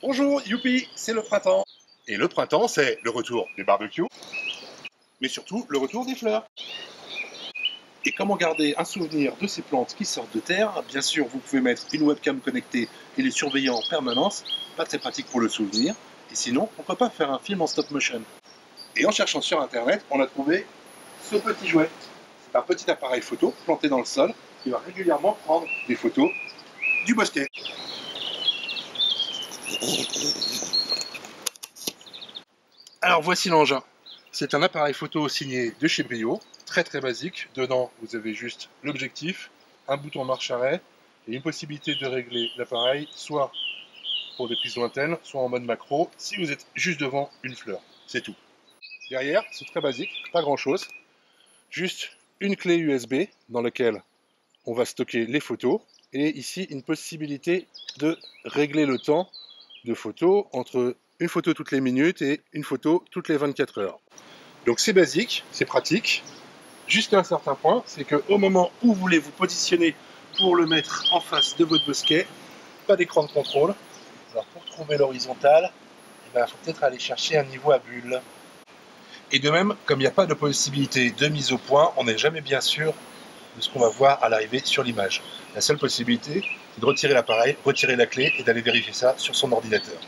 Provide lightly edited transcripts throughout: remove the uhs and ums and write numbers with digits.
Bonjour, youpi, c'est le printemps. Et le printemps, c'est le retour des barbecues, mais surtout le retour des fleurs. Et comment garder un souvenir de ces plantes qui sortent de terre? Bien sûr, vous pouvez mettre une webcam connectée et les surveiller en permanence. Pas très pratique pour le souvenir. Et sinon, pourquoi pas faire un film en stop motion? Et en cherchant sur internet, on a trouvé ce petit jouet. C'est un petit appareil photo planté dans le sol qui va régulièrement prendre des photos du bosquet. Alors voici l'engin. C'est un appareil photo signé de chez Brio, très basique. Dedans, vous avez juste l'objectif, un bouton marche-arrêt et une possibilité de régler l'appareil soit pour des prises lointaines, soit en mode macro, si vous êtes juste devant une fleur. C'est tout. Derrière, c'est très basique, pas grand-chose. Juste une clé USB dans laquelle on va stocker les photos et ici une possibilité de régler le temps de photo entre une photo toutes les minutes et une photo toutes les 24 heures. Donc c'est basique, c'est pratique, jusqu'à un certain point, c'est qu'au moment où vous voulez vous positionner pour le mettre en face de votre bosquet, pas d'écran de contrôle. Alors pour trouver l'horizontale, il faut peut-être aller chercher un niveau à bulle. Et de même, comme il n'y a pas de possibilité de mise au point, on n'est jamais bien sûr de ce qu'on va voir à l'arrivée sur l'image. La seule possibilité, c'est de retirer l'appareil, retirer la clé et d'aller vérifier ça sur son ordinateur.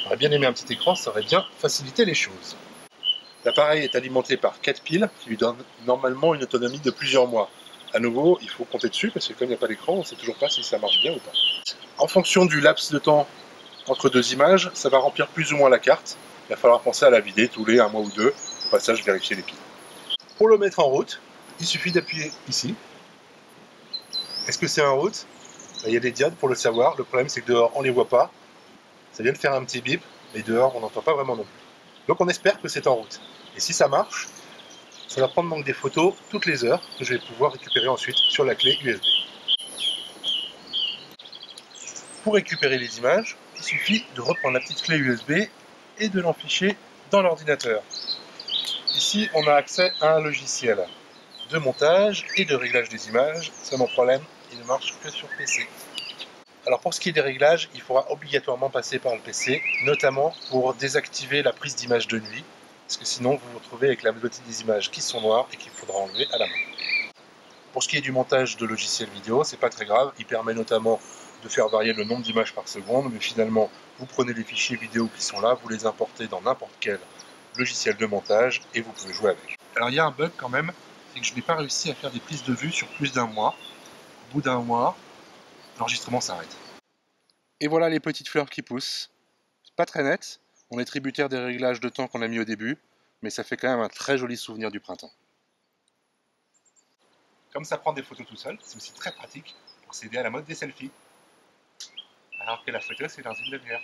J'aurais bien aimé un petit écran, ça aurait bien facilité les choses. L'appareil est alimenté par 4 piles qui lui donnent normalement une autonomie de plusieurs mois. À nouveau, il faut compter dessus parce que comme il n'y a pas d'écran, on ne sait toujours pas si ça marche bien ou pas. En fonction du laps de temps entre deux images, ça va remplir plus ou moins la carte. Il va falloir penser à la vider tous les 1 mois ou 2. Au passage, vérifier les piles. Pour le mettre en route, il suffit d'appuyer ici. Est-ce que c'est en route? Il y a des diodes pour le savoir. Le problème, c'est que dehors, on ne les voit pas. Ça vient de faire un petit bip, mais dehors, on n'entend pas vraiment non plus. Donc on espère que c'est en route. Et si ça marche, ça va prendre donc des photos toutes les heures que je vais pouvoir récupérer ensuite sur la clé USB. Pour récupérer les images, il suffit de reprendre la petite clé USB et de l'enficher dans l'ordinateur. Ici, on a accès à un logiciel de montage et de réglage des images. C'est mon problème, il ne marche que sur PC. Alors pour ce qui est des réglages, il faudra obligatoirement passer par le PC, notamment pour désactiver la prise d'image de nuit, parce que sinon vous vous retrouvez avec la moitié des images qui sont noires et qu'il faudra enlever à la main. Pour ce qui est du montage de logiciels vidéo, c'est pas très grave, il permet notamment de faire varier le nombre d'images par seconde, mais finalement vous prenez les fichiers vidéo qui sont là, vous les importez dans n'importe quel logiciel de montage et vous pouvez jouer avec. Alors il y a un bug quand même, c'est que je n'ai pas réussi à faire des prises de vue sur plus d'un mois. Au bout d'un mois, l'enregistrement s'arrête. Et voilà les petites fleurs qui poussent. C'est pas très net, on est tributaire des réglages de temps qu'on a mis au début, mais ça fait quand même un très joli souvenir du printemps. Comme ça prend des photos tout seul, c'est aussi très pratique pour s'aider à la mode des selfies. Alors que la photo, c'est dans une demi-heure.